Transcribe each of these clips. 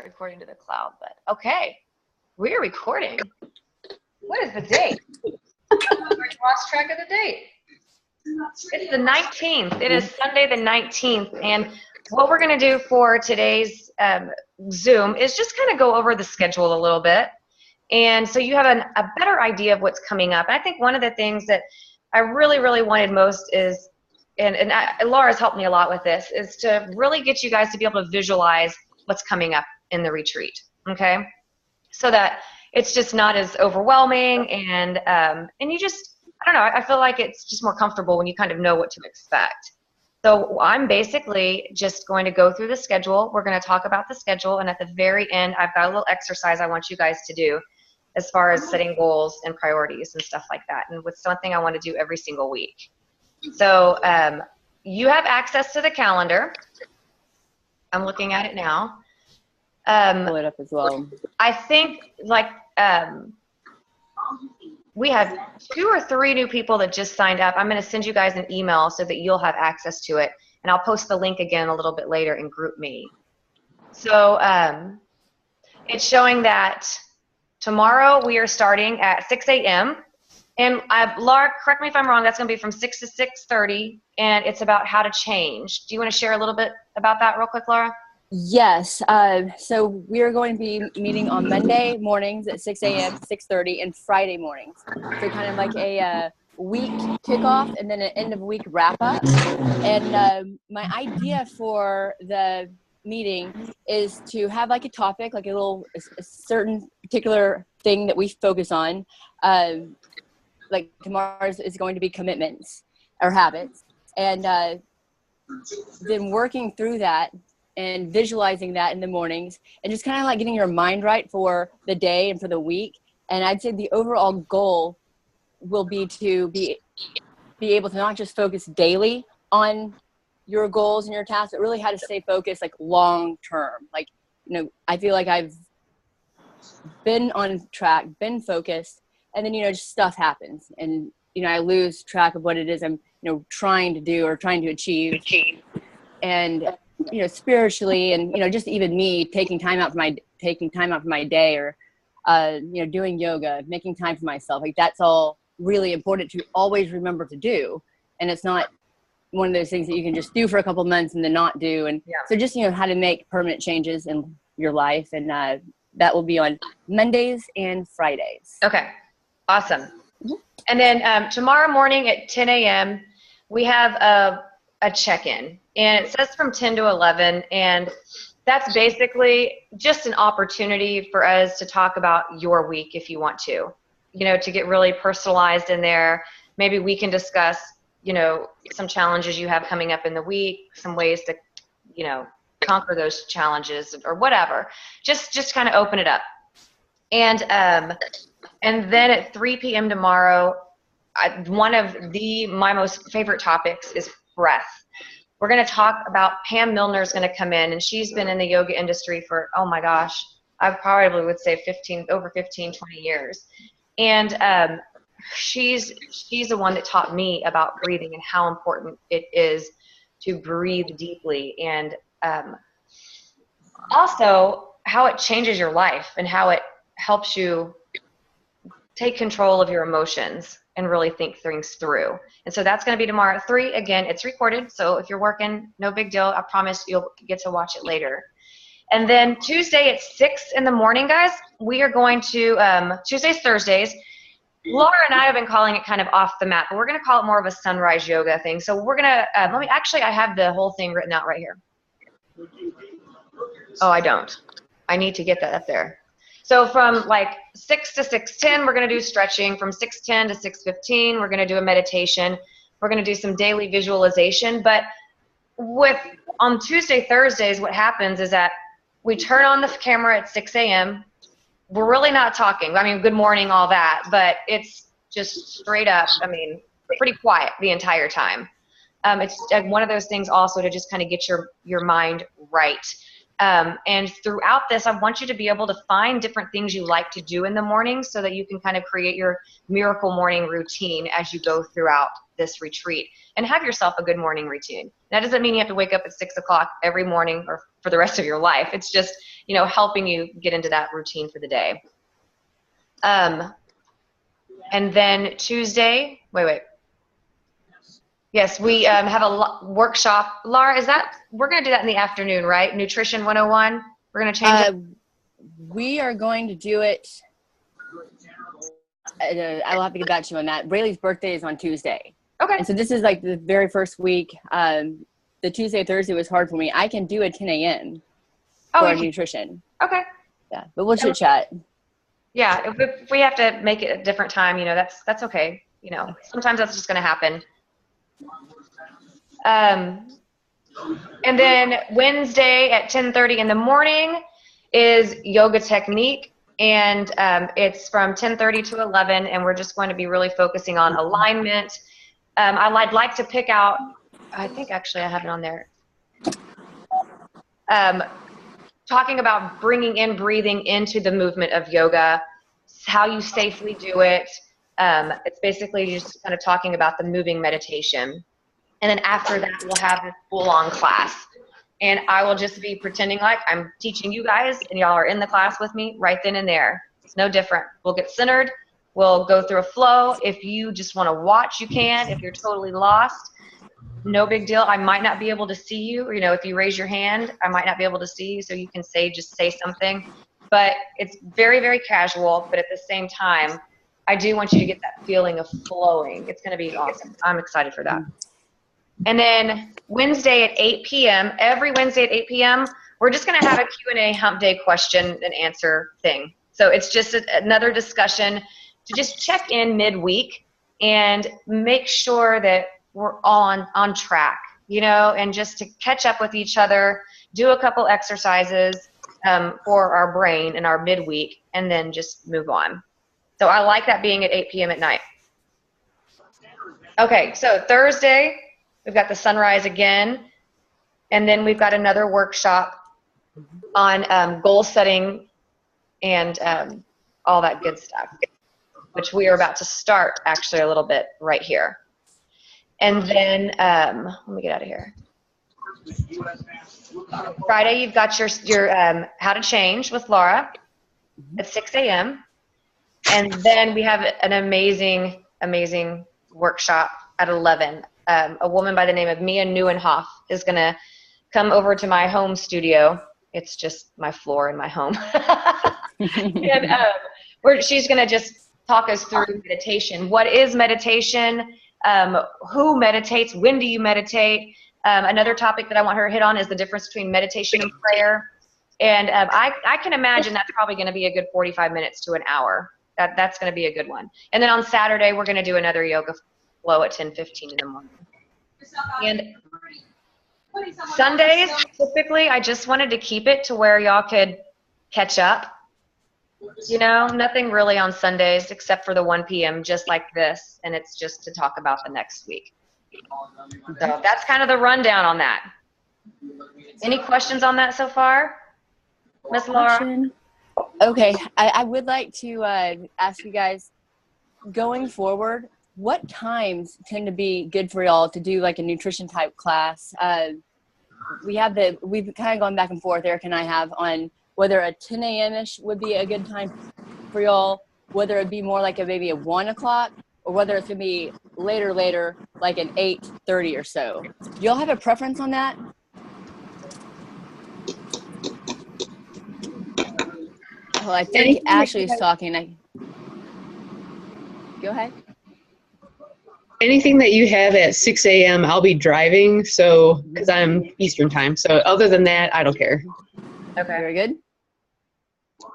recording to the cloud, but okay, we are recording. What is the date? I lost track of the date. It's the 19th. It is Sunday the 19th, and what we're going to do for today's Zoom is just kind of go over the schedule a little bit, and so you have a better idea of what's coming up. And I think one of the things that I really wanted most is, and Laura's helped me a lot with this, is to really get you guys to be able to visualize what's coming up in the retreat, okay? So that it's just not as overwhelming, and you just, I don't know, I feel like it's just more comfortable when you kind of know what to expect. So I'm basically just going to go through the schedule. We're going to talk about the schedule, and at the very end, I've got a little exercise I want you guys to do as far as setting goals and priorities and stuff like that, and it's something I want to do every single week. So you have access to the calendar. I'm looking at it now. Pull it up as well. I think we have 2 or 3 new people that just signed up. I'm going to send you guys an email so that you'll have access to it, and I'll post the link again a little bit later in GroupMe. So it's showing that tomorrow we are starting at 6 a.m. And Laura, correct me if I'm wrong, that's going to be from 6 to 6:30, and it's about how to change. Do you want to share a little bit about that real quick, Laura? Yes. So we are going to be meeting on Monday mornings at 6 a.m., 6:30, and Friday mornings. So kind of like a week kickoff and then an end of week wrap up. And my idea for the meeting is to have like a topic, like a certain particular thing that we focus on. Like tomorrow's is going to be commitments or habits. And then working through that and visualizing that in the mornings and just kind of like getting your mind right for the day and for the week. And I'd say the overall goal will be to be able to not just focus daily on your goals and your tasks, but really how to stay focused like long term. Like, I feel like I've been on track, been focused, and then, just stuff happens. And, I lose track of what it is I'm, trying to do or trying to achieve. And, spiritually and, just even me taking time out for my day or, doing yoga, making time for myself. Like that's all really important to always remember to do. And it's not one of those things that you can just do for a couple months and then not do. And so just, how to make permanent changes in your life. And that will be on Mondays and Fridays. Okay. Awesome. Mm-hmm. And then tomorrow morning at 10 a.m., we have a check-in. And it says from 10 to 11. And that's basically just an opportunity for us to talk about your week if you want to get really personalized in there. Maybe we can discuss, some challenges you have coming up in the week, some ways to, conquer those challenges or whatever. Just kind of open it up. And then at 3 p.m. tomorrow, one of my most favorite topics is breath. We're going to talk about Pam Milner is going to come in, and she's been in the yoga industry for, oh my gosh, I probably would say 20 years. And she's the one that taught me about breathing and how important it is to breathe deeply, and also how it changes your life and how it helps you take control of your emotions and really think things through. And so that's going to be tomorrow at 3. Again, it's recorded, so if you're working, no big deal. I promise you'll get to watch it later. And then Tuesday at 6 in the morning, guys, we are going to, Tuesdays, Thursdays, Laura and I have been calling it kind of off the map, but we're going to call it more of a sunrise yoga thing. So we're going to, I have the whole thing written out right here. Oh, I don't. I need to get that up there. So from like 6 to 6:10, we're going to do stretching. From 6:10 to 6:15, we're going to do a meditation. We're going to do some daily visualization. But on Tuesday, Thursdays, what happens is that we turn on the camera at 6 a.m. We're really not talking. I mean, good morning, all that, but it's just straight up, pretty quiet the entire time. It's one of those things also to just kind of get your mind right. And throughout this, I want you to be able to find different things you like to do in the morning so that you can kind of create your miracle morning routine as you go throughout this retreat, and have yourself a good morning routine. That doesn't mean you have to wake up at 6 o'clock every morning or for the rest of your life. It's just, helping you get into that routine for the day. And then Tuesday, wait. Yes, we have a workshop. Laura, we're going to do that in the afternoon, right? Nutrition 101. We're going to change it. We are going to do it. I will have to get back to you on that. Braylee's birthday is on Tuesday. Okay. And so this is like the very first week. The Tuesday, Thursday was hard for me. I can do a 10 a.m. for nutrition. Okay. Yeah, but we'll chit chat. Yeah, if we have to make it a different time, that's okay. Sometimes that's just going to happen. And then Wednesday at 10:30 in the morning is yoga technique, and it's from 10:30 to 11, and we're just going to be really focusing on alignment. I'd like to pick out, I think actually I have it on there, talking about bringing in breathing into the movement of yoga, how you safely do it. It's basically just kind of talking about the moving meditation. And then after that, we'll have this full-on class. And I will just be pretending like I'm teaching you guys, and y'all are in the class with me right then and there. It's no different. We'll get centered. We'll go through a flow. If you just want to watch, you can. If you're totally lost, no big deal. I might not be able to see you. If you raise your hand, I might not be able to see you, so you can just say something. But it's very, very casual. But at the same time, I do want you to get that feeling of flowing. It's going to be awesome. I'm excited for that. And then Wednesday at 8 p.m., every Wednesday at 8 p.m., we're just going to have a Q&A hump day question and answer thing. So it's just another discussion to just check in midweek and make sure that we're all on track, and just to catch up with each other, do a couple exercises for our brain in our midweek, and then just move on. So I like that being at 8 p.m. at night. Okay, so Thursday, we've got the sunrise again, and then we've got another workshop on goal setting and all that good stuff, which we are about to start actually a little bit right here. And then, let me get out of here. Friday, you've got your How to Change with Laura at 6 a.m. And then we have an amazing, amazing workshop at 11. A woman by the name of Mia Neuenhoff is going to come over to my home studio. It's just my floor in my home. And she's going to just talk us through meditation. What is meditation? Who meditates? When do you meditate? Another topic that I want her to hit on is the difference between meditation and prayer. And I can imagine that's probably going to be a good 45 minutes to an hour. That's going to be a good one. And then on Saturday, we're going to do another yoga flow at 10:15 in the morning. And Sundays, typically, I just wanted to keep it to where y'all could catch up. Nothing really on Sundays except for the 1 p.m., just like this, and it's just to talk about the next week. So that's kind of the rundown on that. Any questions on that so far, Miss Laura? Okay, I would like to ask you guys, going forward, what times tend to be good for y'all to do like a nutrition type class? We've kind of gone back and forth, Eric and I have, on whether a 10 a.m.-ish would be a good time for y'all, whether it'd be more like maybe a 1 o'clock, or whether it's going to be later, like an 8:30 or so. Do y'all have a preference on that? Well, I think Ashley's talking. Go ahead. Anything that you have at 6 a.m., I'll be driving, so because I'm Eastern time. So other than that, I don't care. Okay. Very good.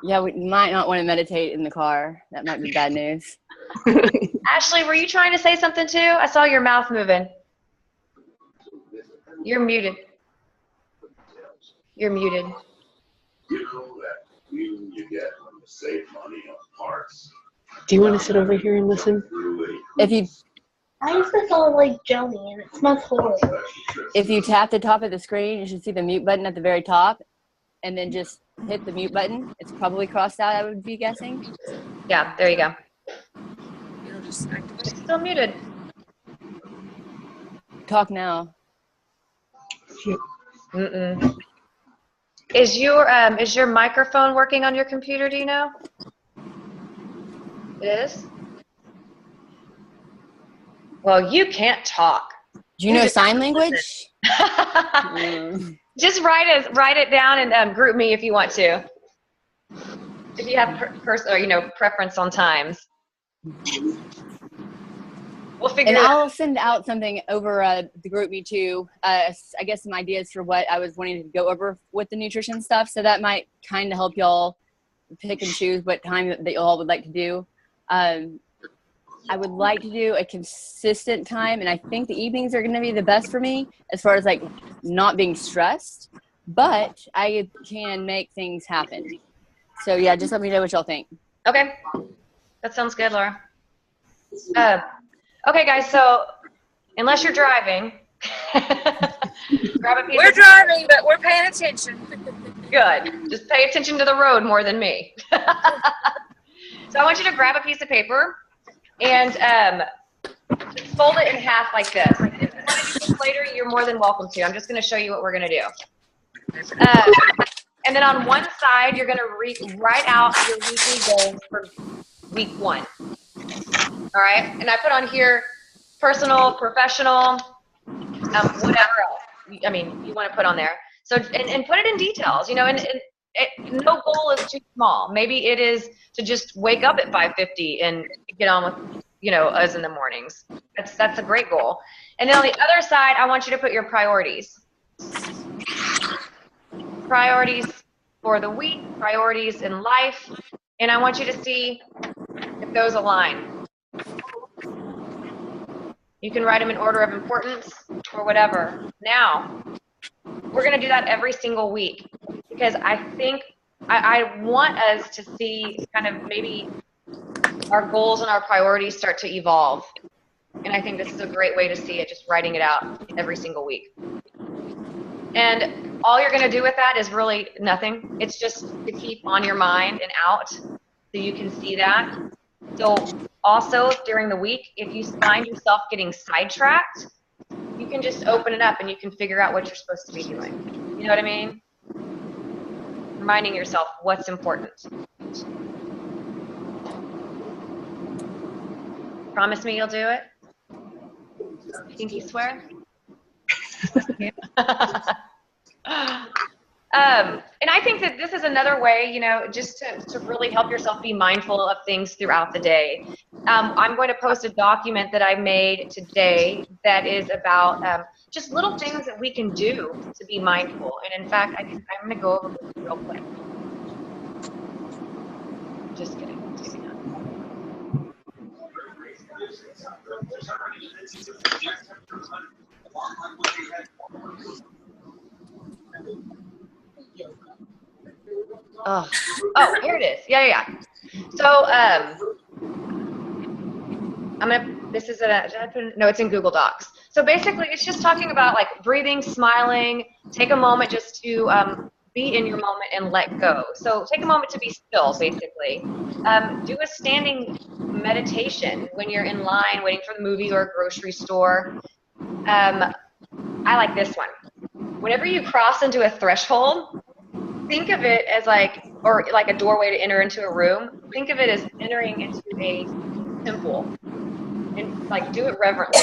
Yeah, we might not want to meditate in the car. That might be bad news. Ashley, were you trying to say something too? I saw your mouth moving. You're muted. You're muted. You know that you get when you save money on parts. Do you want to sit over here and listen? If you I used to smell like jelly, and it smells horrible. If you tap the top of the screen, you should see the mute button at the very top. and then just hit the mute button. It's probably crossed out, I would be guessing. Yeah, there you go. It'll just activate. It's still muted. Talk now. Mm-mm. Is your microphone working on your computer, do you know? It is? Well, you can't talk. Do you know sign language? Just write it down and group me if you want to. If you have preference on times. We'll figure And it out. I'll send out something over the group me too. I guess some ideas for what I was wanting to go over with the nutrition stuff. So that might kind of help y'all pick and choose what time that y'all would like to do. I would like to do a consistent time, and I think the evenings are going to be the best for me as far as like not being stressed, but I can make things happen. So yeah, just let me know what y'all think. Okay. That sounds good, Laura. Okay, guys, so unless you're driving, grab a piece We're of driving, but we're paying attention. Good. Just pay attention to the road more than me. So I want you to grab a piece of paper and just fold it in half like this. If you want to do this later, you're more than welcome to. I'm just going to show you what we're going to do. And then on one side, you're going to write out your weekly goals for week 1. All right? And I put on here personal, professional, whatever else. I mean, you want to put on there. So, and put it in details, no goal is too small. Maybe it is to just wake up at 5:50 and get on with, us in the mornings. That's a great goal. And then on the other side, I want you to put your priorities. Priorities for the week, priorities in life, and I want you to see if those align. You can write them in order of importance or whatever. Now, we're going to do that every single week because I think I want us to see kind of maybe our goals and our priorities start to evolve. And I think this is a great way to see it, just writing it out every single week. And all you're going to do with that is really nothing. It's just to keep on your mind and out so you can see that. So also during the week, if you find yourself getting sidetracked, you can just open it up and you can figure out what you're supposed to be doing. You know what I mean? Reminding yourself what's important. Promise me you'll do it? Pinky swear? And I think that this is another way, just to really help yourself be mindful of things throughout the day. I'm going to post a document that I made today that is about just little things that we can do to be mindful. And in fact, I'm going to go over this real quick. Just kidding. Maybe not. Oh, here it is. Yeah. So, it's in Google Docs. So basically, it's just talking about like breathing, smiling, take a moment just to be in your moment and let go. So take a moment to be still, basically. Do a standing meditation when you're in line waiting for the movie or a grocery store. I like this one. Whenever you cross into a threshold, think of it as like a doorway to enter into a room. Think of it as entering into a temple, and like do it reverently.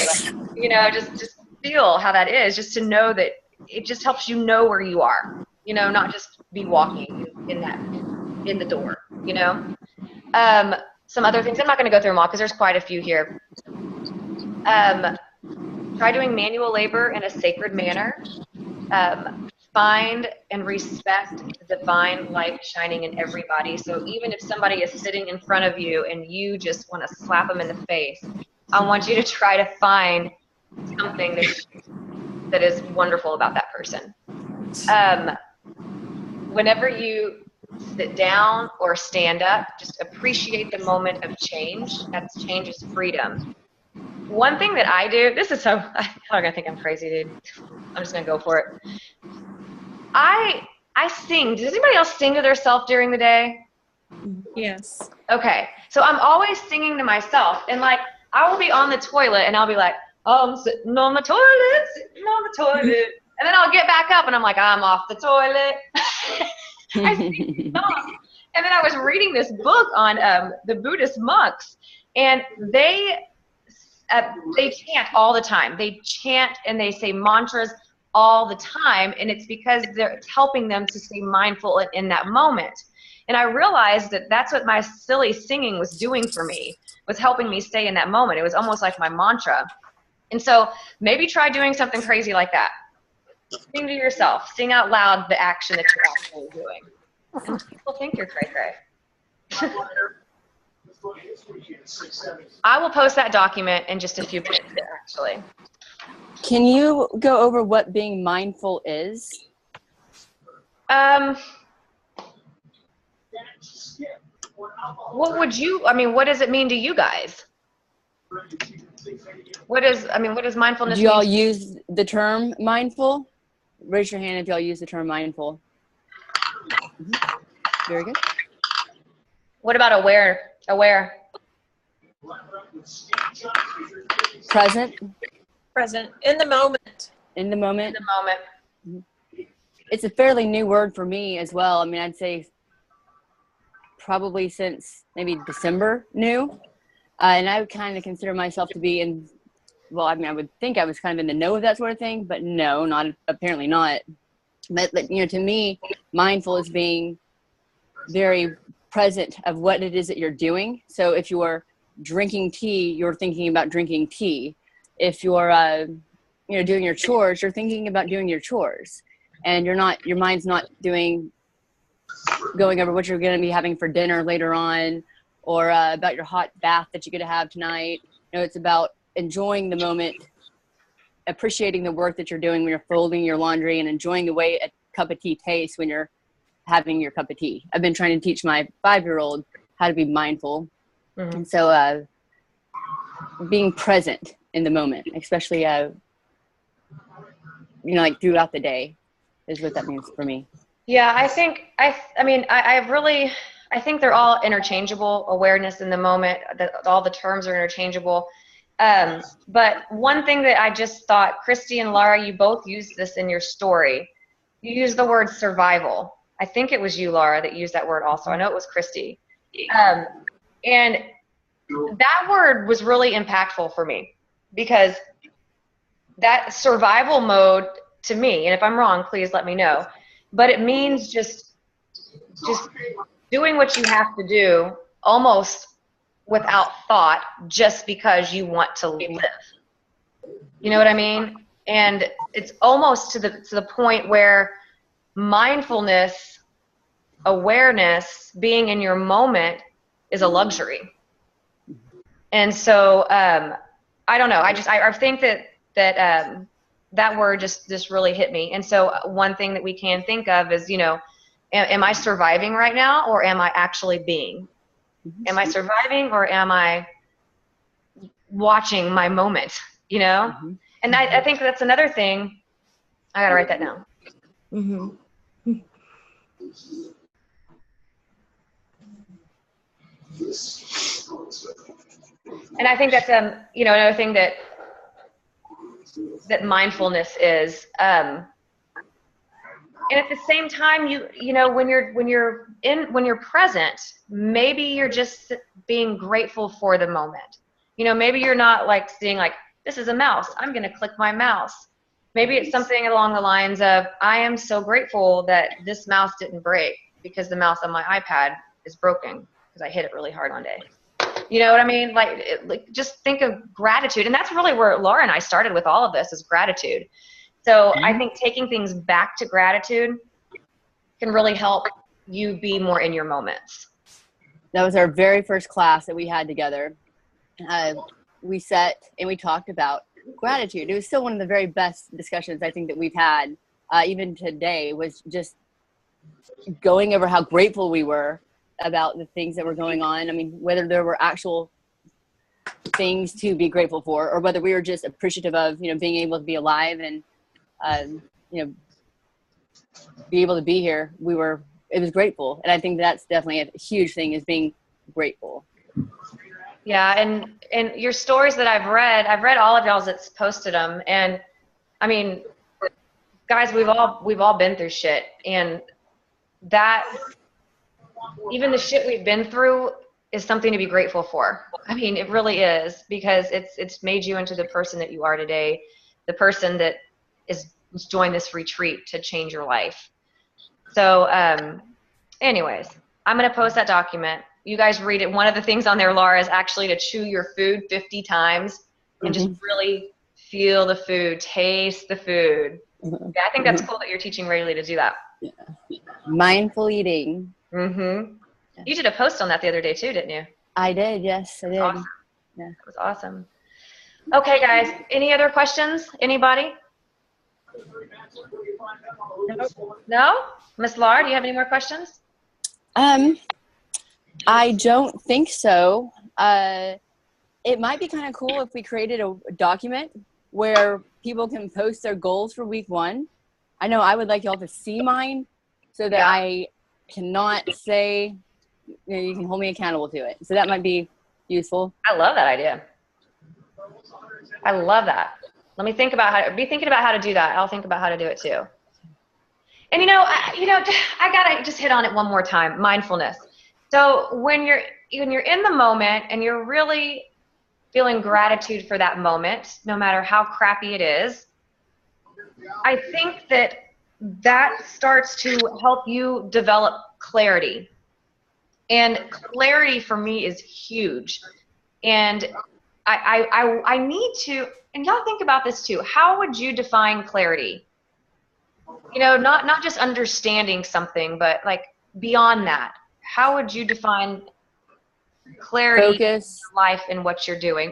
Like, just feel how that is. Just to know that it just helps you know where you are. Not just be walking in the door. Some other things. I'm not going to go through them all because there's quite a few here. Try doing manual labor in a sacred manner. Find and respect the divine light shining in everybody. So even if somebody is sitting in front of you and you just want to slap them in the face, I want you to try to find something that is wonderful about that person. Whenever you sit down or stand up, just appreciate the moment of change. That's change is freedom. One thing that I do, this is I'm going to think I'm crazy, dude. I'm just going to go for it. I I sing. Does anybody else sing to themselves during the day? Yes. Okay. So I'm always singing to myself. And like, I will be on the toilet and I'll be like, I'm sitting on the toilet, sitting on the toilet. And then I'll get back up and I'm like, I'm off the toilet. I sing songs. And then I was reading this book on the Buddhist monks, and they chant all the time. They chant and they say mantras all the time, and it's because it's helping them to stay mindful in that moment. And I realized that that's what my silly singing was doing for me, was helping me stay in that moment. It was almost like my mantra. And so maybe try doing something crazy like that. Sing to yourself. Sing out loud the action that you're actually doing. And people think you're cray-cray. I will post that document in just a few minutes, actually. Can you go over what being mindful is? What would you, I mean, what does it mean to you guys? What does mindfulness Do y'all mean? use the term mindful? Raise your hand if y'all use the term mindful. Very good. What about aware? Aware. Present. Present. In the moment. In the moment. In the moment. It's a fairly new word for me as well. I mean, I'd say probably since maybe December new. And I would kind of consider myself to be in, well, I mean, I would think I was kind of in the know of that sort of thing, but no, not apparently not. But you know, to me, mindful is being very present of what it is that you're doing. So if you're drinking tea, you're thinking about drinking tea. If you're, you know, doing your chores, you're thinking about doing your chores, and you're not, your mind's not going over what you're going to be having for dinner later on, or about your hot bath that you're going to have tonight. You know, it's about enjoying the moment, appreciating the work that you're doing when you're folding your laundry, and enjoying the way a cup of tea tastes when you're having your cup of tea. I've been trying to teach my 5-year-old how to be mindful. Mm-hmm. And so being present in the moment, especially, you know, like throughout the day, is what that means for me. Yeah, I think, I think they're all interchangeable. Awareness in the moment, all the terms are interchangeable. But one thing that I just thought, Christy and Laura, you both used this in your story. You used the word survival. I think it was you, Laura, that used that word also. I know it was Christy. And that word was really impactful for me, because that survival mode to me, and if I'm wrong, please let me know, but it means just doing what you have to do almost without thought, just because you want to live. You know what I mean? And it's almost to the point where mindfulness, awareness, being in your moment is a luxury. And so I don't know. I think that word just really hit me. And so one thing that we can think of is, you know, am I surviving right now, or am I actually being? Am I surviving, or am I watching my moment, you know? Mm-hmm. And I think that's another thing. I got to write that down. Mm-hmm. And I think that's, you know, another thing that mindfulness is, and at the same time, you know, when you're present, maybe you're just being grateful for the moment. You know, maybe you're not like seeing like, this is a mouse, I'm going to click my mouse. Maybe it's something along the lines of, I am so grateful that this mouse didn't break, because the mouse on my iPad is broken because I hit it really hard one day. You know what I mean? Like just think of gratitude. And that's really where Laura and I started with all of this, is gratitude. So I think taking things back to gratitude can really help you be more in your moments. That was our very first class that we had together. We sat and we talked about gratitude. It was still one of the very best discussions I think that we've had, even today, was just going over how grateful we were about the things that were going on. I mean, whether there were actual things to be grateful for, or whether we were just appreciative of, you know, being able to be alive and, you know, be able to be here, it was grateful. And I think that's definitely a huge thing, is being grateful. Yeah, and your stories that I've read all of y'all's that's posted them, and I mean, guys, we've all been through shit, and that, even the shit we've been through is something to be grateful for. I mean, it really is, because it's made you into the person that you are today, the person that is joined this retreat to change your life. So, anyways, I'm going to post that document. You guys read it. One of the things on there, Laura, is actually to chew your food 50 times and just really feel the food, taste the food. Yeah, I think that's cool that you're teaching Rayleigh to do that. Yeah. Mindful eating. Mm-hmm. You did a post on that the other day too, didn't you? I did. Yes, I did. Awesome. Yeah. That was awesome. Okay, guys. Any other questions? Anybody? No? Miss Laura, do you have any more questions? I don't think so. It might be kind of cool if we created a document where people can post their goals for week 1. I know I would like y'all to see mine so that I cannot say, you can hold me accountable to it. So that might be useful. I love that idea. I love that. Let me think about how to do that. I'll think about how to do it too. And I gotta just hit on it one more time. Mindfulness. So when you're in the moment and you're really feeling gratitude for that moment, no matter how crappy it is, I think that starts to help you develop clarity. And clarity for me is huge. And I need to, and y'all think about this too. How would you define clarity? Not just understanding something, but like beyond that. How would you define clarity in your life and what you're doing?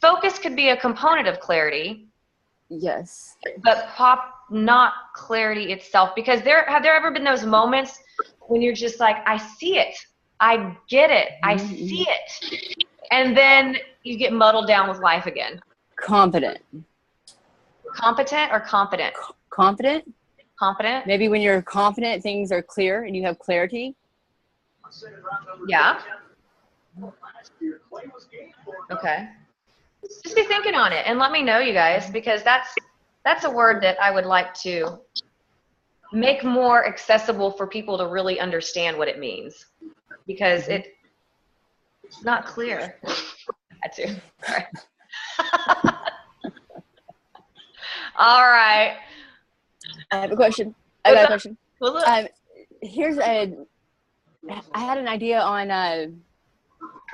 Focus could be a component of clarity. Yes. But not clarity itself. Because have there ever been those moments when you're just like, I see it, I get it, I see it, and then you get muddled down with life again? Competent or confident? Confident. Maybe when you're confident, things are clear and you have clarity. Yeah. Okay. Just be thinking on it and let me know, you guys, because that's a word that I would like to make more accessible for people to really understand what it means, because it's not clear. I do. All right. All right. I have a question. I got a question. What's up? I had an idea on, I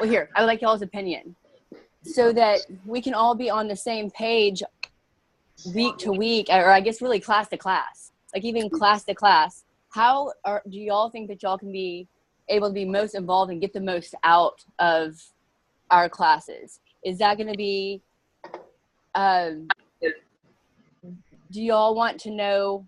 would like y'all's opinion so that we can all be on the same page week to week, or I guess really class to class, like even class to class. How do y'all think that y'all can be able to be most involved and get the most out of our classes? Is that going to be, do y'all want to know,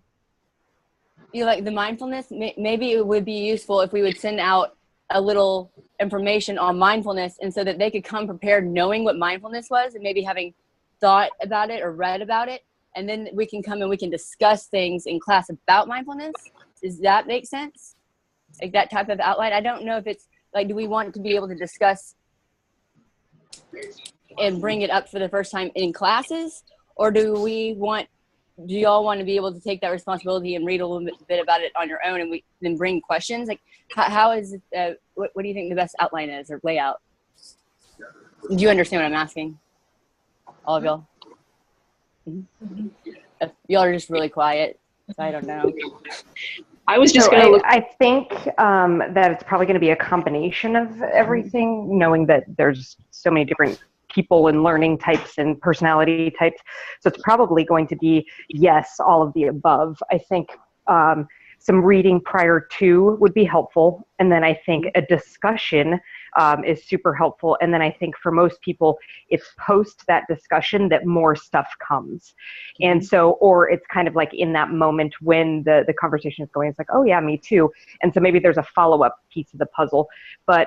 like the mindfulness? Maybe it would be useful if we would send out a little information on mindfulness, and so that they could come prepared knowing what mindfulness was and maybe having thought about it or read about it, and then we can come and we can discuss things in class about mindfulness. Does that make sense? Like that type of outline? I don't know if it's like, do we want to be able to discuss and bring it up for the first time in classes, or do y'all want to be able to take that responsibility and read a little bit about it on your own, and we then bring questions? Like, how is it, what do you think the best outline is or layout? Do you understand what I'm asking? All of y'all? Mm-hmm. Y'all are just really quiet, so I don't know. I was just going to look. I think that it's probably going to be a combination of everything, knowing that there's so many different people and learning types and personality types. So it's probably going to be, yes, all of the above. I think some reading prior to would be helpful. And then I think a discussion is super helpful. And then I think for most people, it's post that discussion that more stuff comes. And so, or it's kind of like in that moment when the conversation is going, it's like, oh yeah, me too. And so maybe there's a follow-up piece of the puzzle. But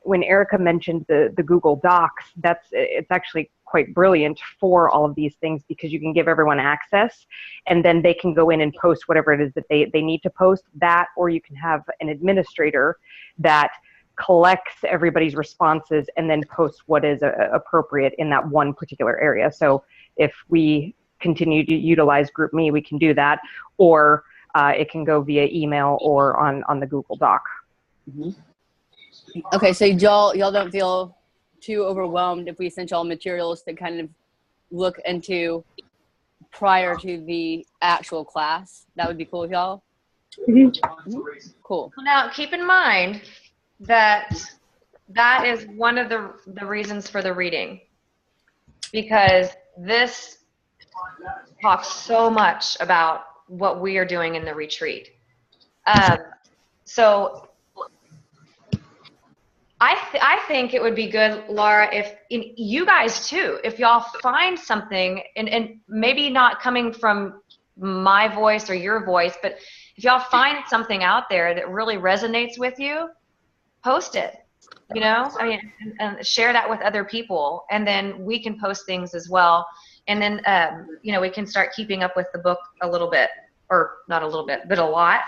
when Erica mentioned the Google Docs, it's actually quite brilliant for all of these things, because you can give everyone access and then they can go in and post whatever it is that they need to post that, or you can have an administrator that collects everybody's responses and then posts what is appropriate in that one particular area. So if we continue to utilize GroupMe, we can do that, or it can go via email or on the Google Doc. Okay, so y'all don't feel too overwhelmed if we sent y'all materials to kind of look into prior to the actual class? That would be cool with y'all? Cool. Now, keep in mind that that is one of the reasons for the reading, because this talks so much about what we are doing in the retreat. So I think it would be good, Laura, if you guys too, if y'all find something, and maybe not coming from my voice or your voice, but if y'all find something out there that really resonates with you, post it, you know, I mean, and share that with other people, and then we can post things as well. And then, you know, we can start keeping up with the book a little bit, or not a little bit, but a lot.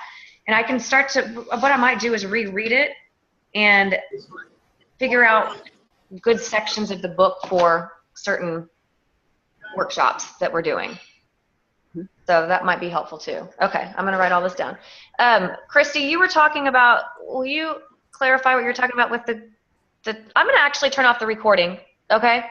And I can start to, what I might do is reread it and figure out good sections of the book for certain workshops that we're doing. So that might be helpful too. Okay, I'm gonna write all this down. Christy, you were talking about, will you clarify what you're talking about with the I'm gonna actually turn off the recording, okay?